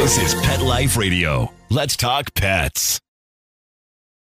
This is Pet Life Radio. Let's talk pets.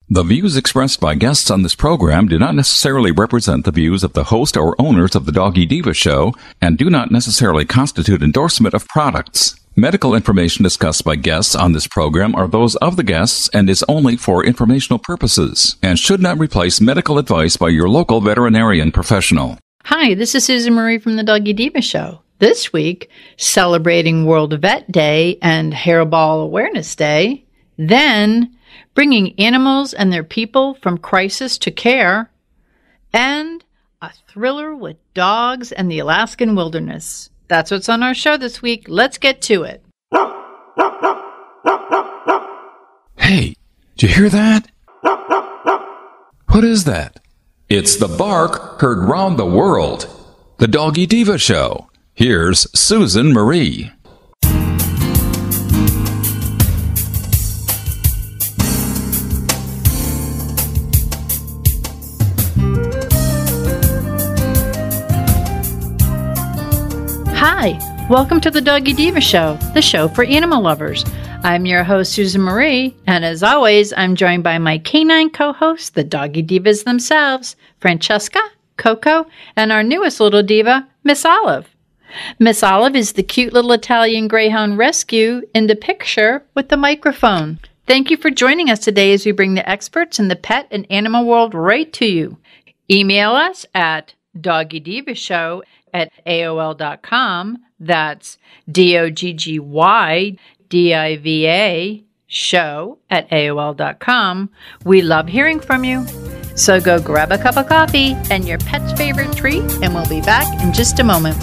The views expressed by guests on this program do not necessarily represent the views of the host or owners of the Doggy Diva show and do not necessarily constitute endorsement of products. Medical information discussed by guests on this program are those of the guests and is only for informational purposes and should not replace medical advice by your local veterinarian professional. Hi, this is Susan Marie from the Doggy Diva show. This week, celebrating World Vet Day and Hairball Awareness Day. Then, bringing animals and their people from crisis to care, and a thriller with dogs and the Alaskan wilderness. That's what's on our show this week. Let's get to it. Hey, did you hear that? What is that? It's the bark heard round the world. The Doggy Diva show. Here's Susan Marie. Hi, welcome to the Doggy Diva show, the show for animal lovers. I'm your host, Susan Marie, and as always, I'm joined by my canine co-hosts, the Doggy Divas themselves, Francesca, Coco, and our newest little diva, Miss Olive. Miss Olive is the cute little Italian Greyhound rescue in the picture with the microphone. Thank you for joining us today as we bring the experts in the pet and animal world right to you. Email us at doggydivashow@aol.com. That's DOGGYDIVA show@aol.com. We love hearing from you. So go grab a cup of coffee and your pet's favorite treat, and we'll be back in just a moment.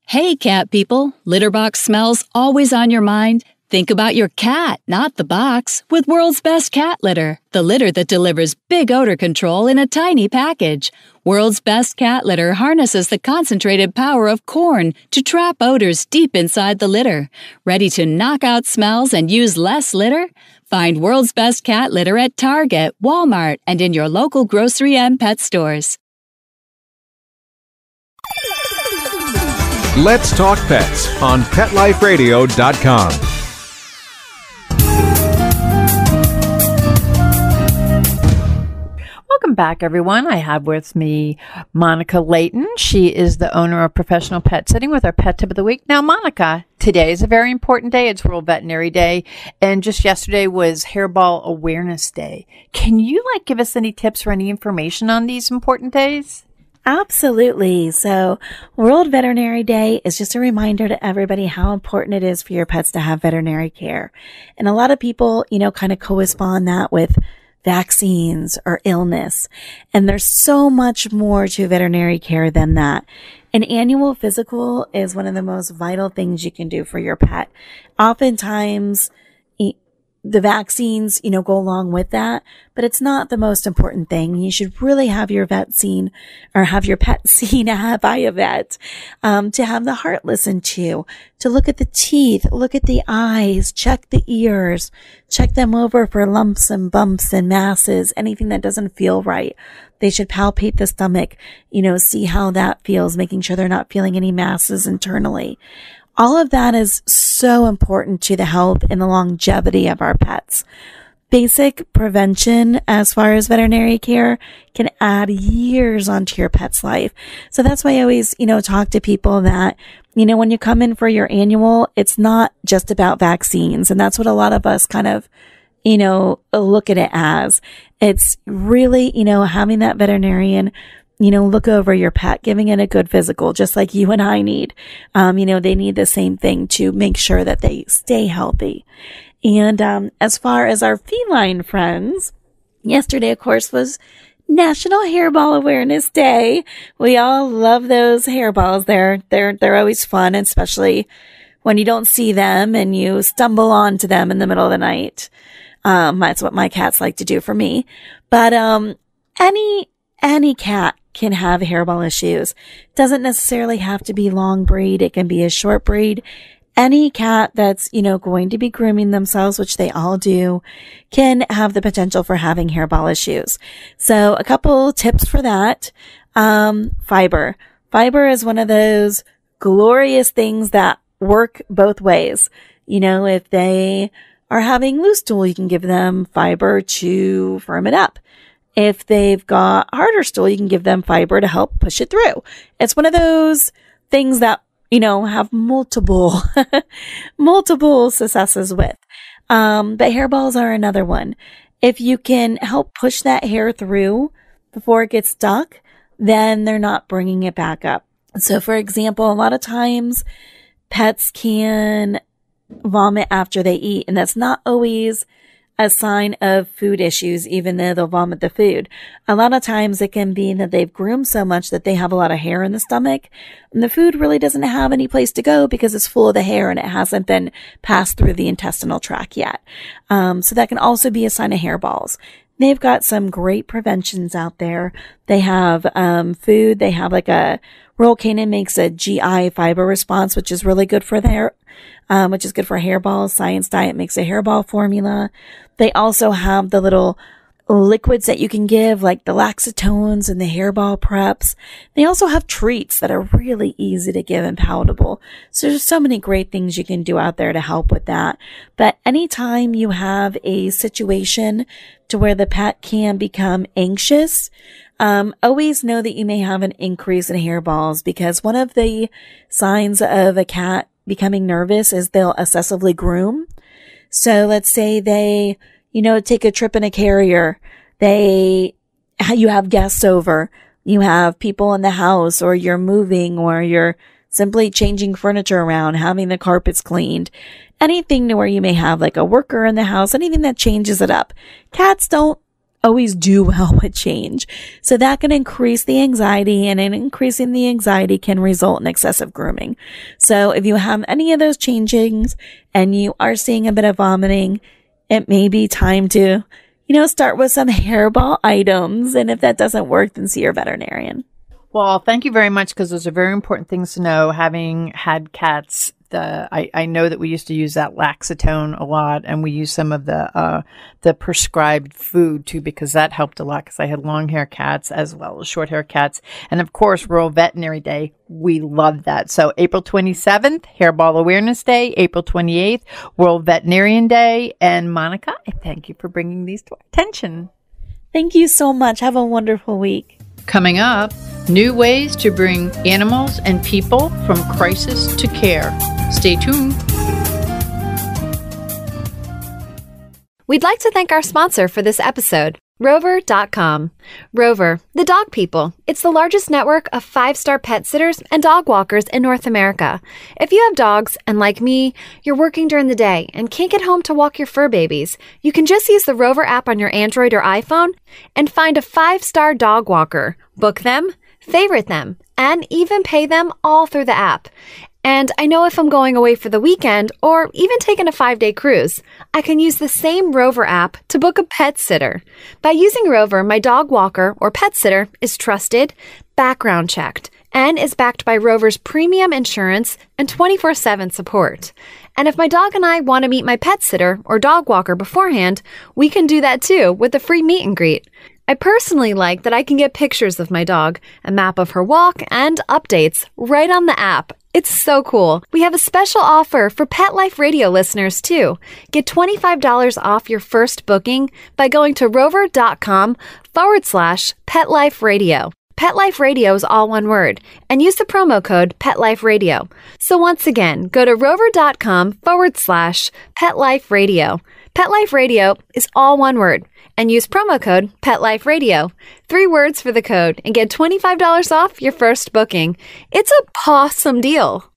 Hey, cat people. Litter box smells always on your mind? Think about your cat, not the box, with World's Best Cat Litter, the litter that delivers big odor control in a tiny package. World's Best Cat Litter harnesses the concentrated power of corn to trap odors deep inside the litter. Ready to knock out smells and use less litter? Find World's Best Cat Litter at Target, Walmart, and in your local grocery and pet stores. Let's Talk Pets on PetLifeRadio.com. Welcome back, everyone. I have with me Monica Leighton. She is the owner of Professional Pet Sitting with our Pet Tip of the Week. Now, Monica, today is a very important day. It's World Veterinary Day, and just yesterday was Hairball Awareness Day. Can you give us any tips or any information on these important days? Absolutely. So World Veterinary Day is just a reminder to everybody how important it is for your pets to have veterinary care. And a lot of people, kind of correspond that with vaccines or illness. And there's so much more to veterinary care than that. An annual physical is one of the most vital things you can do for your pet. Oftentimes, the vaccines, go along with that, but it's not the most important thing. You should really have your vet seen or have your pet seen by a vet, to have the heart listened to look at the teeth, look at the eyes, check the ears, check them over for lumps and bumps and masses, anything that doesn't feel right. They should palpate the stomach, see how that feels, making sure they're not feeling any masses internally. All of that is so important to the health and the longevity of our pets. Basic prevention as far as veterinary care can add years onto your pet's life. So that's why I always, talk to people that, when you come in for your annual, it's not just about vaccines. And that's what a lot of us kind of, look at it as. It's really, having that veterinarian look over your pet, giving it a good physical, just like you and I need. They need the same thing to make sure that they stay healthy. And as far as our feline friends, yesterday, of course, was National Hairball Awareness Day. We all love those hairballs. They're always fun, especially when you don't see them and you stumble onto them in the middle of the night. That's what my cats like to do for me. But any cat can have hairball issues. Doesn't necessarily have to be long breed. It can be a short breed. Any cat that's, going to be grooming themselves, which they all do, can have the potential for having hairball issues. So a couple tips for that. Fiber. Fiber is one of those glorious things that work both ways. If they are having loose stool, you can give them fiber to firm it up. If they've got harder stool, you can give them fiber to help push it through. It's one of those things that, have multiple successes with. But hairballs are another one. If you can help push that hair through before it gets stuck, then they're not bringing it back up. So for example, a lot of times pets can vomit after they eat, and that's not always a sign of food issues, even though they'll vomit the food. A lot of times it can be that they've groomed so much that they have a lot of hair in the stomach, and the food really doesn't have any place to go because it's full of the hair and it hasn't been passed through the intestinal tract yet. So that can also be a sign of hairballs. They've got some great preventions out there. They have food. They have like a Royal Canin makes a GI fiber response, which is really good for which is good for hairballs. Science Diet makes a hairball formula. They also have the little liquids that you can give, like the laxatones and the hairball preps. They also have treats that are really easy to give and palatable. So there's so many great things you can do out there to help with that. But anytime you have a situation to where the pet can become anxious, always know that you may have an increase in hairballs, because one of the signs of a cat becoming nervous is they'll excessively groom. So let's say they, take a trip in a carrier. You have guests over, you have people in the house, or you're moving, or you're simply changing furniture around, having the carpets cleaned, anything to where you may have like a worker in the house, anything that changes it up. Cats don't always do well with change. So that can increase the anxiety, and in increasing the anxiety can result in excessive grooming. So if you have any of those changings and you are seeing a bit of vomiting, it may be time to, start with some hairball items. And if that doesn't work, then see your veterinarian. Well, thank you very much, because those are very important things to know. Having had cats, I know that we used to use that laxatone a lot, and we use some of the prescribed food too, because that helped a lot, because I had long hair cats as well as short hair cats. And of course, World Veterinary Day, we love that. So April 27th, Hairball Awareness Day, April 28th, World Veterinarian Day. And Monica, I thank you for bringing these to our attention. Thank you so much. Have a wonderful week. Coming up, new ways to bring animals and people from crisis to care. Stay tuned. We'd like to thank our sponsor for this episode, Rover.com. Rover, the dog people. It's the largest network of 5-star pet sitters and dog walkers in North America. If you have dogs, and like me, you're working during the day and can't get home to walk your fur babies, you can just use the Rover app on your Android or iPhone and find a 5-star dog walker. Book them, favorite them, and even pay them all through the app. And I know if I'm going away for the weekend or even taking a 5-day cruise, I can use the same Rover app to book a pet sitter. By using Rover, my dog walker or pet sitter is trusted, background checked, and is backed by Rover's premium insurance and 24/7 support. And if my dog and I want to meet my pet sitter or dog walker beforehand, we can do that too with a free meet and greet. I personally like that I can get pictures of my dog, a map of her walk, and updates right on the app. It's so cool. We have a special offer for Pet Life Radio listeners too. Get $25 off your first booking by going to rover.com/Pet Life Radio. Pet Life Radio is all one word, and use the promo code Pet Life Radio. So once again, go to rover.com/Pet Life Radio. Pet Life Radio is all one word, and use promo code Pet Life Radio. 3 words for the code, and get $25 off your first booking. It's a pawsome deal.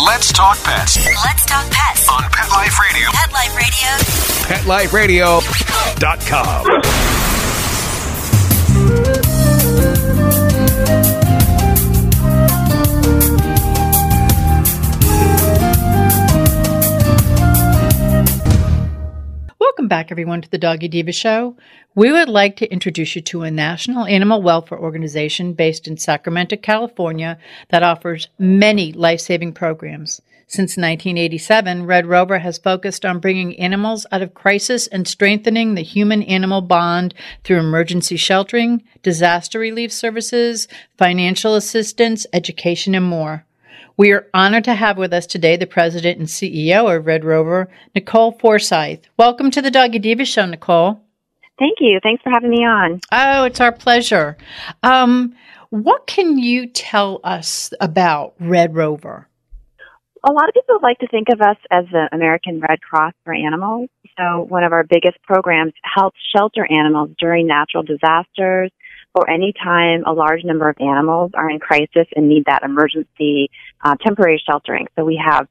Let's talk pets Let's talk pets on Pet Life Radio. Pet Life Radio. PetLifeRadio.com. Welcome back, everyone, to the Doggy Diva Show. We would like to introduce you to a national animal welfare organization based in Sacramento, California, that offers many life-saving programs. Since 1987, Red Rover has focused on bringing animals out of crisis and strengthening the human-animal bond through emergency sheltering, disaster relief services, financial assistance, education, and more. We are honored to have with us today the president and CEO of Red Rover, Nicole Forsythe. Welcome to the Doggy Diva Show, Nicole. Thank you. Thanks for having me on. Oh, it's our pleasure. What can you tell us about Red Rover? A lot of people like to think of us as the American Red Cross for animals. So one of our biggest programs helps shelter animals during natural disasters or any time a large number of animals are in crisis and need that emergency temporary sheltering. So we have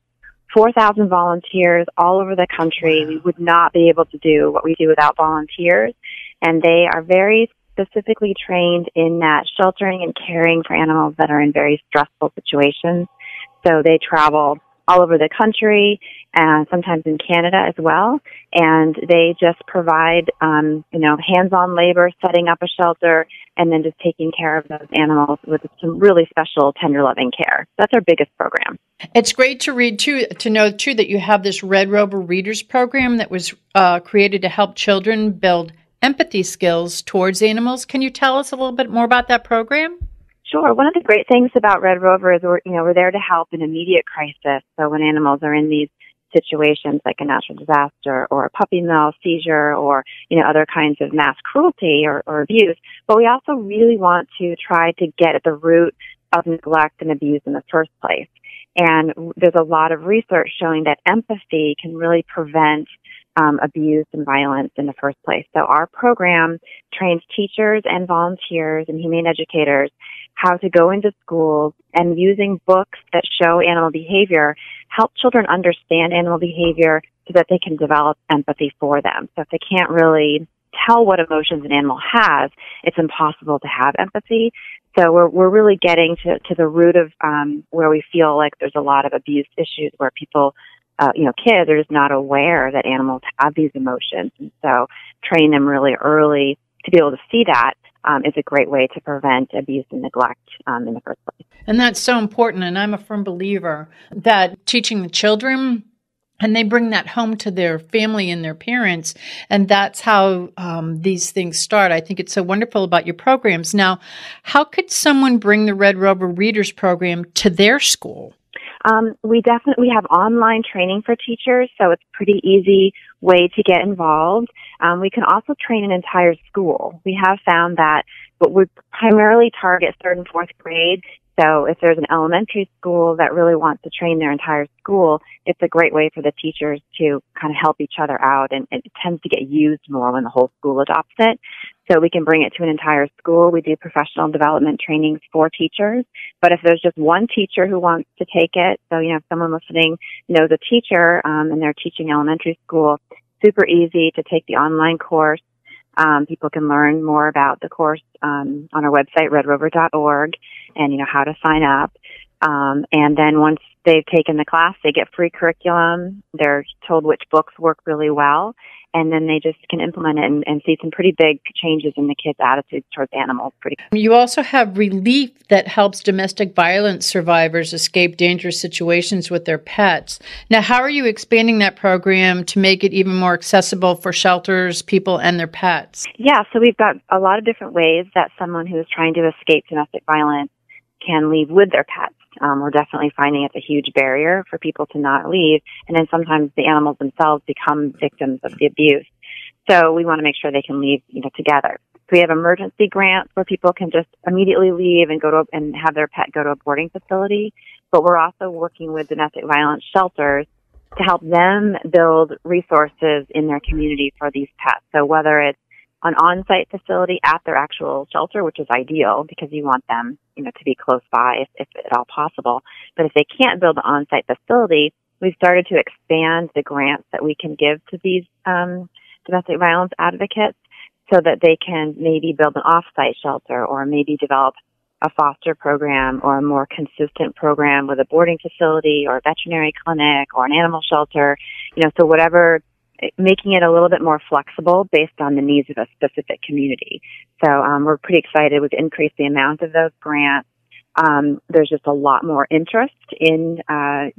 4,000 volunteers all over the country. Wow. We would not be able to do what we do without volunteers, and they are very specifically trained in that sheltering and caring for animals that are in very stressful situations. So they travel all over the country and sometimes in Canada as well. And they just provide, hands-on labor, setting up a shelter, and then just taking care of those animals with some really special, tender, loving care. That's our biggest program. It's great to know that you have this Red Rover Readers program that was created to help children build empathy skills towards animals. Can you tell us a little bit more about that program? Sure. One of the great things about Red Rover is we're there to help in immediate crisis. So when animals are in these situations like a natural disaster or a puppy mill seizure or, other kinds of mass cruelty or abuse. But we also really want to try to get at the root of neglect and abuse in the first place. And there's a lot of research showing that empathy can really prevent abuse and violence in the first place. So our program trains teachers and volunteers and humane educators how to go into schools and using books that show animal behavior, help children understand animal behavior so that they can develop empathy for them. So if they can't really tell what emotions an animal has, it's impossible to have empathy. So we're really getting to the root of where we feel like there's a lot of abuse issues where people kids are just not aware that animals have these emotions. And so train them really early to be able to see that is a great way to prevent abuse and neglect in the first place. And that's so important. And I'm a firm believer that teaching the children, and they bring that home to their family and their parents, and that's how these things start. I think it's so wonderful about your programs. Now, how could someone bring the Red Rover Readers program to their school? We have online training for teachers, so it's a pretty easy way to get involved. We can also train an entire school. We have found that, but we primarily target 3rd and 4th grade. So if there's an elementary school that really wants to train their entire school, it's a great way for the teachers to kind of help each other out, and it tends to get used more when the whole school adopts it. So we can bring it to an entire school. We do professional development trainings for teachers. But if there's just one teacher who wants to take it, so, if someone listening knows a teacher and they're teaching elementary school, super easy to take the online course. People can learn more about the course on our website, redrover.org, and, how to sign up. And then once they've taken the class, they get free curriculum. They're told which books work really well. And then they just can implement it and see some pretty big changes in the kids' attitudes towards animals. You also have relief that helps domestic violence survivors escape dangerous situations with their pets. Now, how are you expanding that program to make it even more accessible for shelters, people, and their pets? Yeah, so we've got a lot of different ways that someone who is trying to escape domestic violence can leave with their pets. We're definitely finding it's a huge barrier for people to not leave, and then sometimes the animals themselves become victims of the abuse. So we want to make sure they can leave, together. So we have emergency grants where people can just immediately leave and and have their pet go to a boarding facility. But we're also working with domestic violence shelters to help them build resources in their community for these pets. So whether it's an on-site facility at their actual shelter, which is ideal because you want them, to be close by if at all possible. But if they can't build an on-site facility, we've started to expand the grants that we can give to these domestic violence advocates so that they can maybe build an off-site shelter or maybe develop a foster program or a more consistent program with a boarding facility or a veterinary clinic or an animal shelter, so whatever, making it a little bit more flexible based on the needs of a specific community. So we're pretty excited. We've increased the amount of those grants. there's just a lot more interest in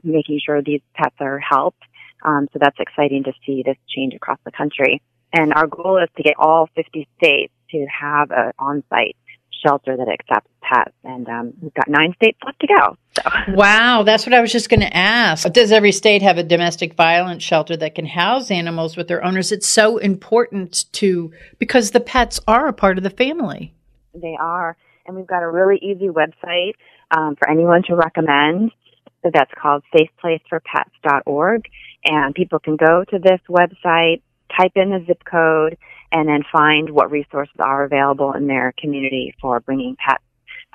making sure these pets are helped. So that's exciting to see this change across the country. And our goal is to get all 50 states to have an on-site shelter that accepts pets. And we've got 9 states left to go. So. Wow, that's what I was just going to ask. Does every state have a domestic violence shelter that can house animals with their owners? It's so important because the pets are a part of the family. They are. And we've got a really easy website for anyone to recommend. So that's called safeplaceforpets.org. And people can go to this website, type in the zip code, and then find what resources are available in their community for bringing pets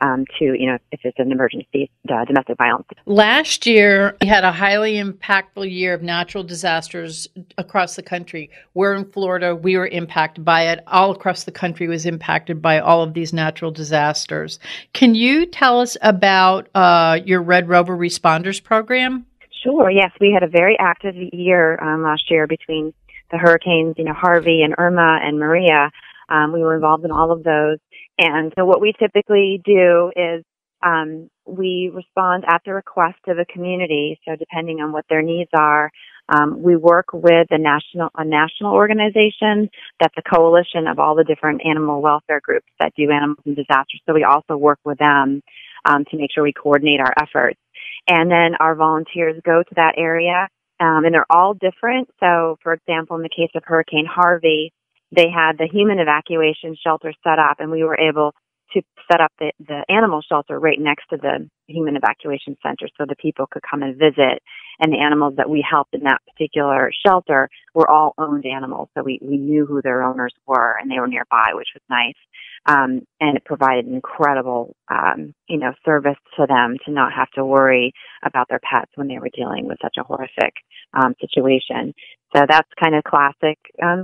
to, if it's an emergency, domestic violence. Last year, we had a highly impactful year of natural disasters across the country. We're in Florida. We were impacted by it. All across the country was impacted by all of these natural disasters. Can you tell us about your Red Rover Responders program? Sure. Yes, we had a very active year last year between the hurricanes, Harvey and Irma and Maria. We were involved in all of those. And so what we typically do is we respond at the request of a community. So depending on what their needs are, we work with a national organization that's a coalition of all the different animal welfare groups that do animals in disasters. So we also work with them to make sure we coordinate our efforts. And then our volunteers go to that area, and they're all different. So, for example, in the case of Hurricane Harvey, they had the human evacuation shelter set up, and we were able to set up the animal shelter right next to the human evacuation center so the people could come and visit. And the animals that we helped in that particular shelter were all owned animals, so we knew who their owners were, and they were nearby, which was nice. And it provided an incredible, service to them to not have to worry about their pets when they were dealing with such a horrific situation. So that's kind of classic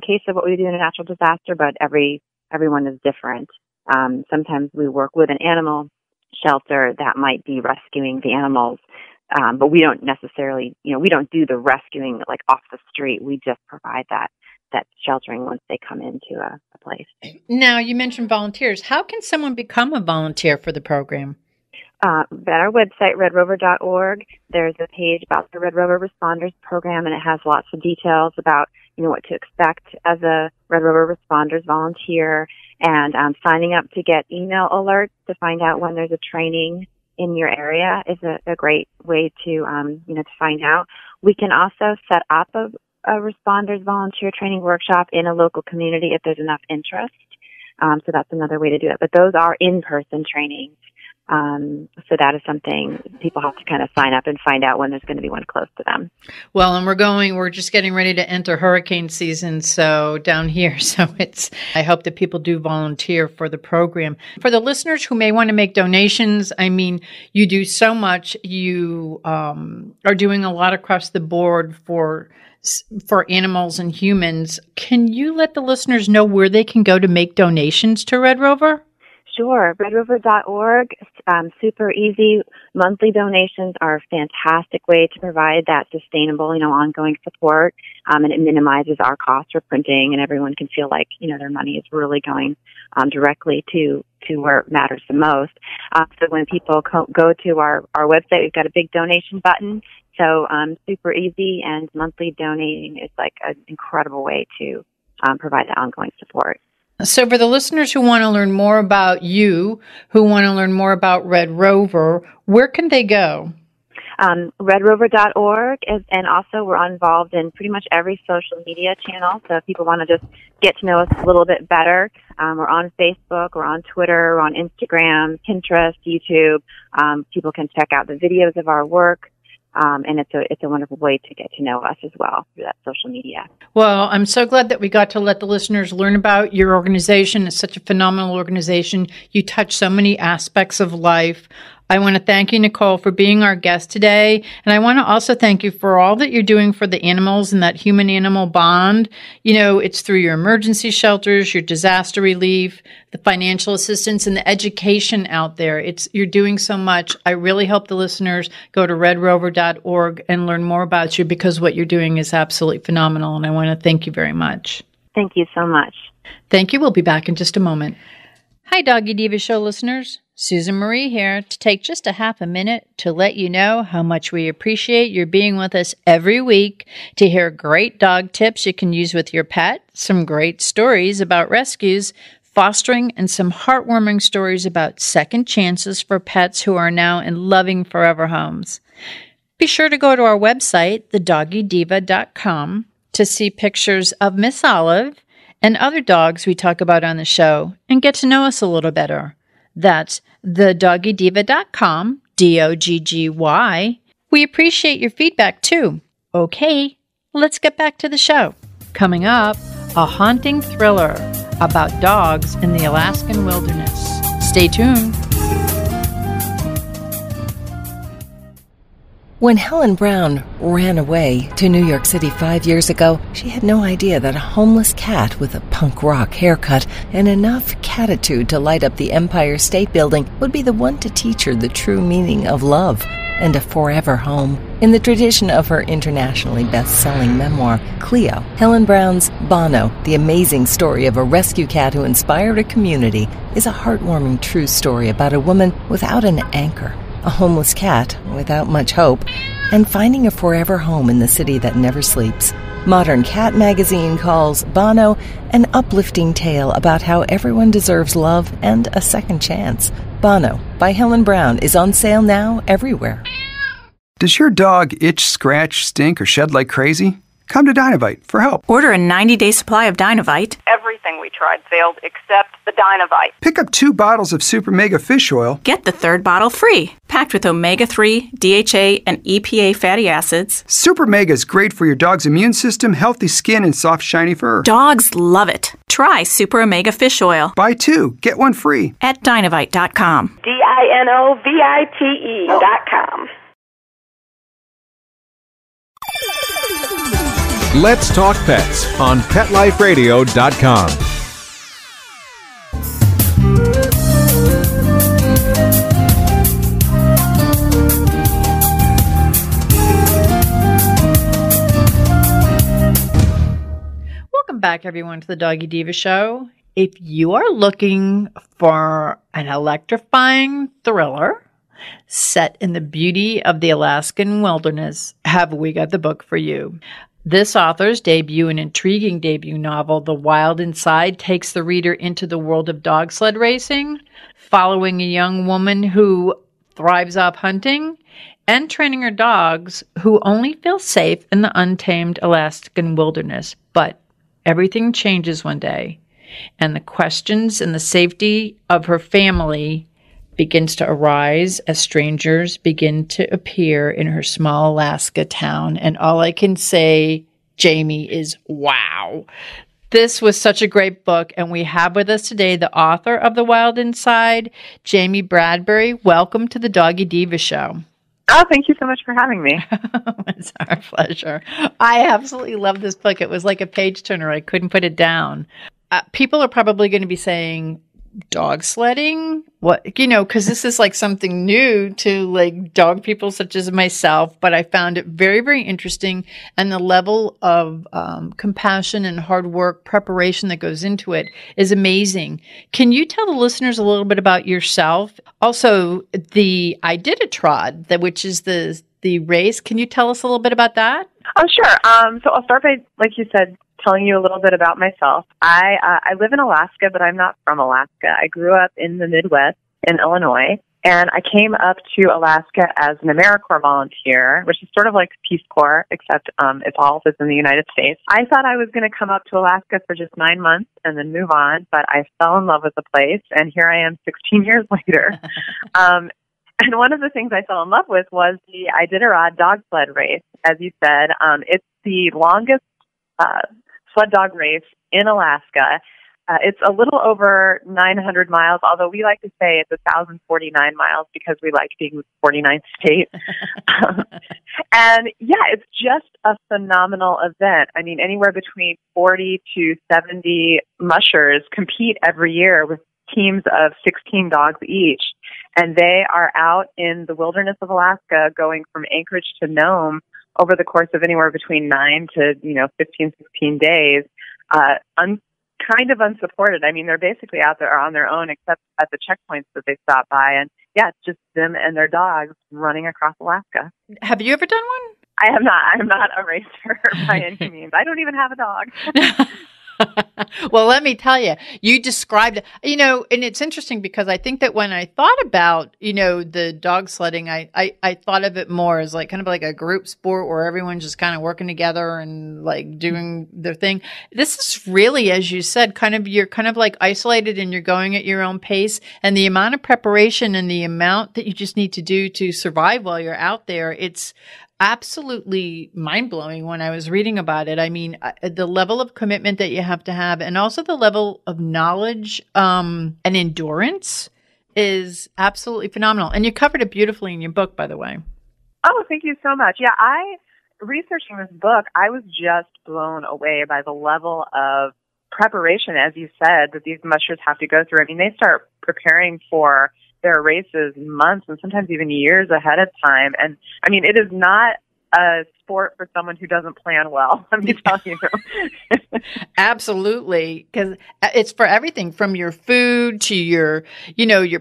case of what we do in a natural disaster, but everyone is different. Sometimes we work with an animal shelter that might be rescuing the animals, but we don't necessarily, we don't do the rescuing like off the street. We just provide that sheltering once they come into a place. Now, you mentioned volunteers. How can someone become a volunteer for the program? At our website, redrover.org, there's a page about the Red Rover Responders program, and it has lots of details about, what to expect as a Red Rover Responders volunteer, and signing up to get email alerts to find out when there's a training in your area is a great way to, to find out. We can also set up a Responders volunteer training workshop in a local community if there's enough interest. So that's another way to do it. But those are in-person trainings. So that is something people have to kind of sign up and find out when there's going to be one close to them. Well, and we're just getting ready to enter hurricane season. So down here, I hope that people do volunteer for the program. For the listeners who may want to make donations, you do so much. You are doing a lot across the board for animals and humans. Can you let the listeners know where they can go to make donations to Red Rover? Sure. redrover.org, super easy. Monthly donations are a fantastic way to provide that sustainable, ongoing support. And it minimizes our costs for printing, and everyone can feel like, their money is really going directly to where it matters the most. So when people go to our website, we've got a big donation button. So super easy, and monthly donating is like an incredible way to provide that ongoing support. So for the listeners who want to learn more about you, who want to learn more about Red Rover, where can they go? redrover.org, and also we're involved in pretty much every social media channel. So if people want to just get to know us a little bit better, we're on Facebook, we're on Twitter, we're on Instagram, Pinterest, YouTube. People can check out the videos of our work. And it's a wonderful way to get to know us as well through that social media. Well, I'm so glad that we got to let the listeners learn about your organization. It's such a phenomenal organization. You touch so many aspects of life. I want to thank you, Nicole, for being our guest today. And I want to also thank you for all that you're doing for the animals and that human-animal bond. It's through your emergency shelters, your disaster relief, the financial assistance, and the education out there. You're doing so much. I really hope the listeners go to redrover.org and learn more about you, because what you're doing is absolutely phenomenal. And I want to thank you very much. Thank you so much. Thank you. We'll be back in just a moment. Hi, Doggy Diva Show listeners. Susan Marie here to take just a half a minute to let you know how much we appreciate your being with us every week to hear great dog tips you can use with your pet, some great stories about rescues, fostering, and some heartwarming stories about second chances for pets who are now in loving forever homes. Be sure to go to our website, thedoggydiva.com, to see pictures of Miss Olive and other dogs we talk about on the show and get to know us a little better. That's thedoggydiva.com, DOGGY. We appreciate your feedback too. Okay, let's get back to the show. Coming up, a haunting thriller about dogs in the Alaskan wilderness. Stay tuned. When Helen Brown ran away to New York City 5 years ago, she had no idea that a homeless cat with a punk rock haircut and enough catitude to light up the Empire State Building would be the one to teach her the true meaning of love and a forever home. In the tradition of her internationally best-selling memoir, Cleo, Helen Brown's Bono, the amazing story of a rescue cat who inspired a community, is a heartwarming true story about a woman without an anchor, a homeless cat without much hope, and finding a forever home in the city that never sleeps. Modern Cat magazine calls Bono an uplifting tale about how everyone deserves love and a second chance. Bono by Helen Brown is on sale now everywhere. Does your dog itch, scratch, stink, or shed like crazy? Come to Dynovite for help. Order a 90-day supply of Dynovite. Everything we tried failed except the Dynovite. Pick up 2 bottles of Super Mega Fish Oil. Get the 3rd bottle free. Packed with omega-3, DHA, and EPA fatty acids. Super Mega is great for your dog's immune system, healthy skin, and soft, shiny fur. Dogs love it. Try Super Omega Fish Oil. Buy 2, get 1 free. At Dynovite.com. DINOVITE.com. Let's Talk Pets on PetLifeRadio.com. Welcome back, everyone, to the Doggy Diva Show. If you are looking for an electrifying thriller set in the beauty of the Alaskan wilderness, have we got the book for you. This author's an intriguing debut novel, The Wild Inside, takes the reader into the world of dog sled racing, following a young woman who thrives off hunting and training her dogs who only feel safe in the untamed Alaskan wilderness. But everything changes one day, and the questions and the safety of her family begins to arise as strangers begin to appear in her small Alaska town. And all I can say, Jamey, is wow. This was such a great book, and we have with us today the author of The Wild Inside, Jamey Bradbury. Welcome to the Doggy Diva Show. Oh, thank you so much for having me. It's our pleasure. I absolutely love this book. It was like a page turner. I couldn't put it down. People are probably going to be saying, dog sledding? What, because this is like something new to like dog people such as myself, but I found it very, very interesting, and the level of compassion and hard work, preparation that goes into it is amazing. Can you tell the listeners a little bit about yourself? Also, the Iditarod, which is the race. Can you tell us a little bit about that? Oh, sure. So I'll start by, like you said, telling you a little bit about myself. I live in Alaska, but I'm not from Alaska. I grew up in the Midwest in Illinois, and I came up to Alaska as an AmeriCorps volunteer, which is sort of like Peace Corps, except it's all is in the United States. I thought I was going to come up to Alaska for just 9 months and then move on, but I fell in love with the place, and here I am 16 years later. And one of the things I fell in love with was the Iditarod dog sled race. As you said, it's the longest sled dog race in Alaska. It's a little over 900 miles, although we like to say it's 1,049 miles because we like being the 49th state. And yeah, it's just a phenomenal event. I mean, anywhere between 40 to 70 mushers compete every year with teams of 16 dogs each. And they are out in the wilderness of Alaska going from Anchorage to Nome over the course of anywhere between 9 to 15, 16 days, kind of unsupported. I mean, they're basically out there on their own, except at the checkpoints that they stop by. And yeah, it's just them and their dogs running across Alaska. Have you ever done one? I have not. I'm not a racer by any means. I don't even have a dog. Well, let me tell you, you described, and it's interesting because I think that when I thought about, the dog sledding, I thought of it more as like kind of like a group sport where everyone's just kind of working together and like doing their thing. This is really, as you said, you're kind of like isolated and you're going at your own pace, and the amount of preparation and the amount that you just need to do to survive while you're out there, it's absolutely mind-blowing when I was reading about it. I mean, the level of commitment that you have to have, and also the level of knowledge and endurance is absolutely phenomenal. And you covered it beautifully in your book, by the way. Oh, thank you so much. Yeah, researching this book, I was just blown away by the level of preparation, as you said, that these mushers have to go through. I mean, they start preparing for their races months and sometimes even years ahead of time. And I mean, it is not a sport for someone who doesn't plan well, let me tell you. Absolutely. Because it's for everything from your food to your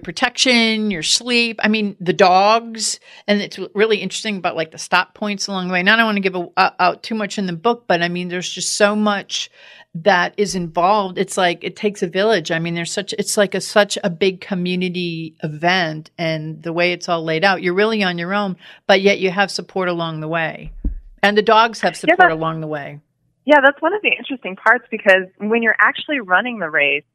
protection, your sleep. I mean, the dogs. And it's really interesting about like the stop points along the way. Now, I don't want to give out too much in the book, but I mean, there's just so much that is involved. It's like it takes a village. I mean, it's like such a big community event, and the way it's all laid out, you're really on your own, but yet you have support along the way, and the dogs have support along the way. Yeah, that's one of the interesting parts, because when you're actually running the race,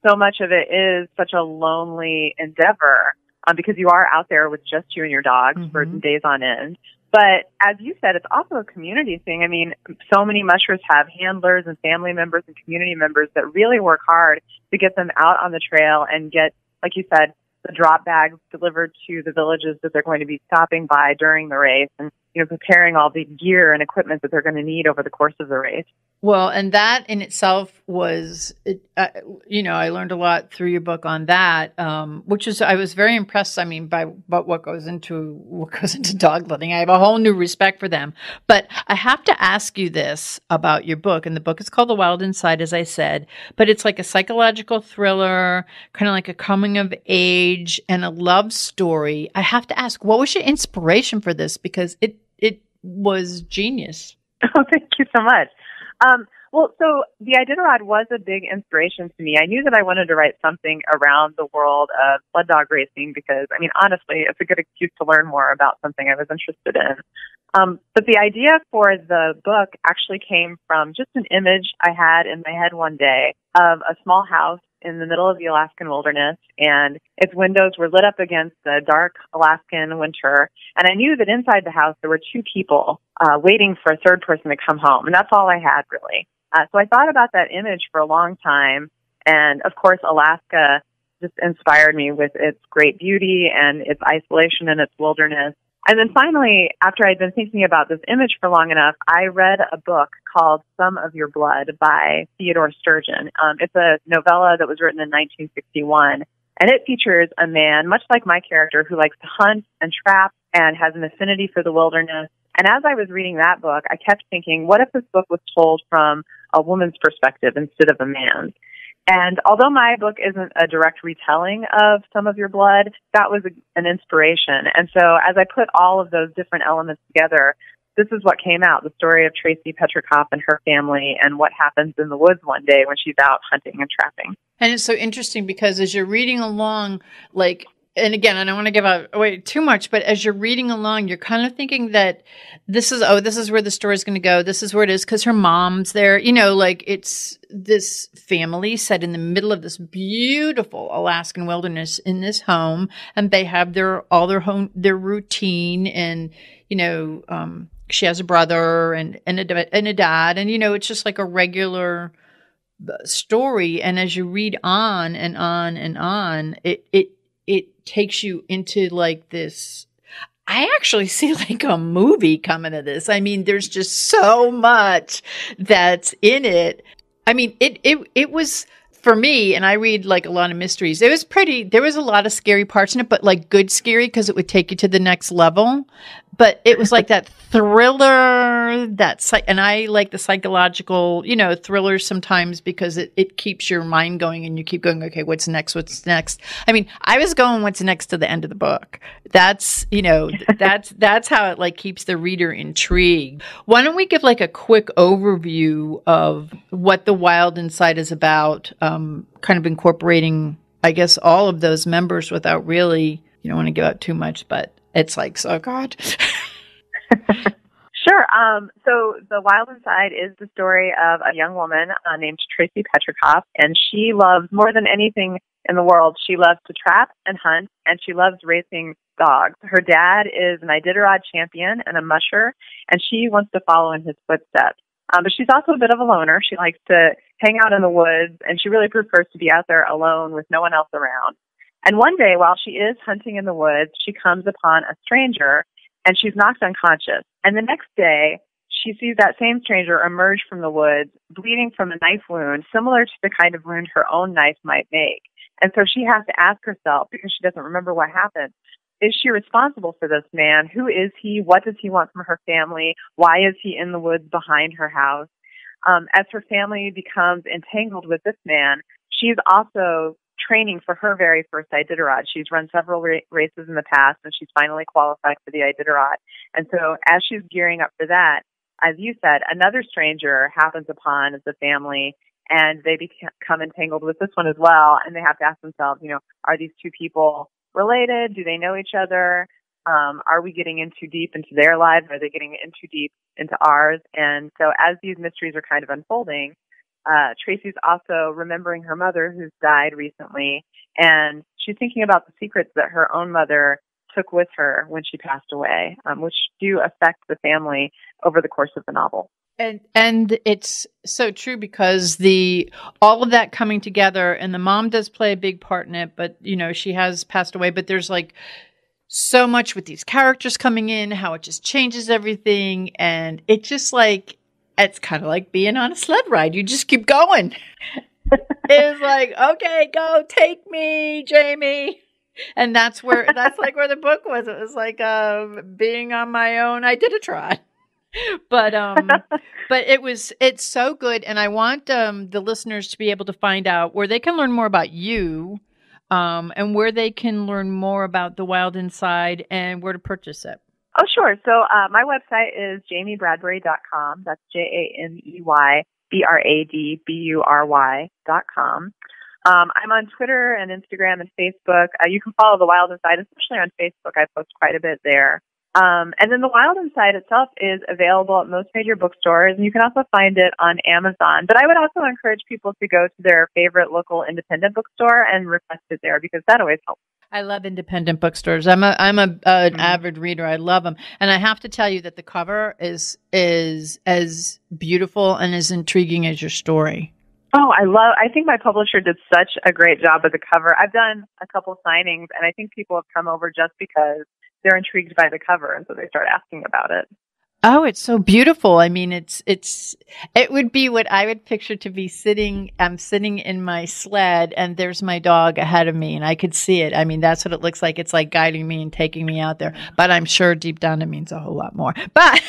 so much of it is such a lonely endeavor because you are out there with just you and your dogs for days on end. But as you said, it's also a community thing. I mean, so many mushers have handlers and family members and community members that really work hard to get them out on the trail and get, like you said, the drop bags delivered to the villages that they're going to be stopping by during the race, and preparing all the gear and equipment that they're going to need over the course of the race. Well, and that in itself was, I learned a lot through your book on that, I was very impressed. I mean, by what goes into dog letting. I have a whole new respect for them. But I have to ask you this about your book, and the book is called The Wild Inside, as I said, but it's like a psychological thriller, kind of like a coming of age and a love story. I have to ask, what was your inspiration for this? Because it was genius. Oh, thank you so much. Well, so the Iditarod was a big inspiration to me. I knew that I wanted to write something around the world of sled dog racing because, I mean, honestly, it's a good excuse to learn more about something I was interested in. But the idea for the book actually came from just an image I had in my head one day of a small house in the middle of the Alaskan wilderness, and its windows were lit up against the dark Alaskan winter. And I knew that inside the house there were two people waiting for a third person to come home, and that's all I had, really. So I thought about that image for a long time, and of course Alaska just inspired me with its great beauty and its isolation and its wilderness. And then finally, after I'd been thinking about this image for long enough, I read a book called Some of Your Blood by Theodore Sturgeon. It's a novella that was written in 1961, and it features a man, much like my character, who likes to hunt and trap and has an affinity for the wilderness. And as I was reading that book, I kept thinking, what if this book was told from a woman's perspective instead of a man's? And although my book isn't a direct retelling of Some of Your Blood, that was an inspiration. And so as I put all of those different elements together, this is what came out, the story of Tracy Petrikoff and her family and what happens in the woods one day when she's out hunting and trapping. And it's so interesting because as you're reading along, and again, I don't want to give away too much, but as you're reading along, you're kind of thinking that this is where the story's going to go. This is where it is because her mom's there. It's this family set in the middle of this beautiful Alaskan wilderness in this home, and they have their routine, and she has a brother and a dad, and it's just like a regular story. And as you read on and on and on, it takes you into like this. I actually see like a movie coming to this. I mean, there's just so much that's in it. I mean, it was for me, and I read like a lot of mysteries. There was a lot of scary parts in it, but like good scary because it would take you to the next level. but it was like that thriller, and I like the psychological, thrillers sometimes because it keeps your mind going and you keep going, okay, what's next? I mean, I was going what's next to the end of the book. That's, that's how it like keeps the reader intrigued. Why don't we give like a quick overview of what The Wild Inside is about, kind of incorporating, I guess, all of those members without really, you don't want to give out too much, but it's like, oh God. Sure. So The Wild Inside is the story of a young woman named Tracy Petrikoff, and she loves, more than anything in the world, she loves to trap and hunt, and she loves racing dogs. Her dad is an Iditarod champion and a musher, and she wants to follow in his footsteps. But she's also a bit of a loner. She likes to hang out in the woods, and she really prefers to be out there alone with no one else around. And one day, while she is hunting in the woods, she comes upon a stranger, and she's knocked unconscious. And the next day, she sees that same stranger emerge from the woods, bleeding from a knife wound, similar to the kind of wound her own knife might make. And so she has to ask herself, because she doesn't remember what happened, is she responsible for this man? Who is he? What does he want from her family? Why is he in the woods behind her house? As her family becomes entangled with this man, she's also training for her very first Iditarod. She's run several races in the past, and she's finally qualified for the Iditarod. And so as she's gearing up for that, as you said, another stranger happens upon the family, and they become entangled with this one as well, and they have to ask themselves, are these two people related? Do they know each other? Are we getting in too deep into their lives? Are they getting in too deep into ours? And so as these mysteries are kind of unfolding, Tracy's also remembering her mother who's died recently, and she's thinking about the secrets that her own mother took with her when she passed away, which do affect the family over the course of the novel. And it's so true because all of that coming together, and the mom does play a big part in it, but she has passed away, but there's like so much with these characters coming in, how it just changes everything, and it just like, it's kind of like being on a sled ride. You just keep going. It's like, okay, go, take me, Jamey. And that's like where the book was. It was like being on my own. I did a try. But it's so good. And I want the listeners to be able to find out where they can learn more about you, and where they can learn more about The Wild Inside and where to purchase it. Oh, sure. So my website is jameybradbury.com. That's JameyBradbury.com. I'm on Twitter and Instagram and Facebook. You can follow The Wild Inside, especially on Facebook. I post quite a bit there. And then The Wild Inside itself is available at most major bookstores, and you can also find it on Amazon. But I would also encourage people to go to their favorite local independent bookstore and request it there, because that always helps. I love independent bookstores. I'm an avid reader. I love them, and I have to tell you that the cover is as beautiful and as intriguing as your story. Oh, I think my publisher did such a great job with the cover. I've done a couple signings, and I think people have come over just because they're intrigued by the cover, and so they start asking about it. Oh, it's so beautiful. I mean, it would be what I would picture to be sitting. I'm sitting in my sled and there's my dog ahead of me and I could see it. I mean, that's what it looks like. It's like guiding me and taking me out there, but I'm sure deep down it means a whole lot more. But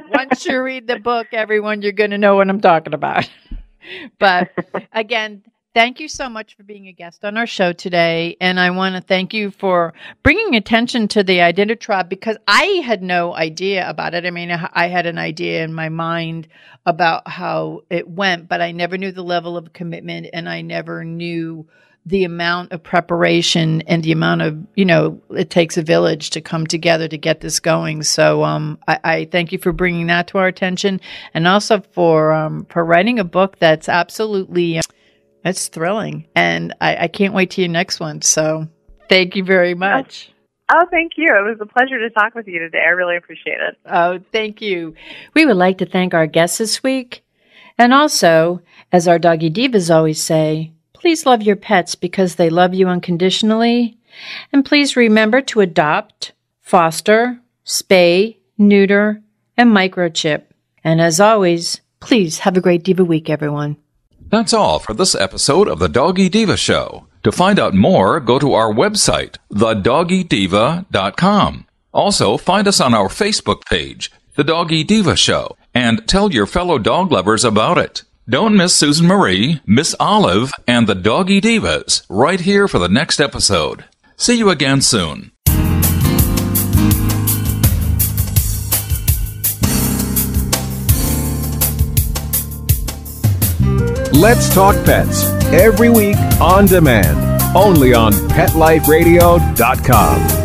once you read the book, everyone, you're going to know what I'm talking about. But again, thank you so much for being a guest on our show today. And I want to thank you for bringing attention to the Iditarod, because I had no idea about it. I mean, I had an idea in my mind about how it went, but I never knew the level of commitment, and I never knew the amount of preparation and the amount of, it takes a village to come together to get this going. So I thank you for bringing that to our attention, and also for writing a book that's absolutely it's thrilling, and I can't wait to your next one. So thank you very much. Oh, thank you. It was a pleasure to talk with you today. I really appreciate it. Oh, thank you. We would like to thank our guests this week. And also, as our Doggy Divas always say, please love your pets because they love you unconditionally. And please remember to adopt, foster, spay, neuter, and microchip. And as always, please have a great Diva week, everyone. That's all for this episode of The Doggy Diva Show. To find out more, go to our website, thedoggydiva.com. Also, find us on our Facebook page, The Doggy Diva Show, and tell your fellow dog lovers about it. Don't miss Susan Marie, Miss Olive, and the Doggy Divas right here for the next episode. See you again soon. Let's Talk Pets, every week on demand, only on PetLifeRadio.com.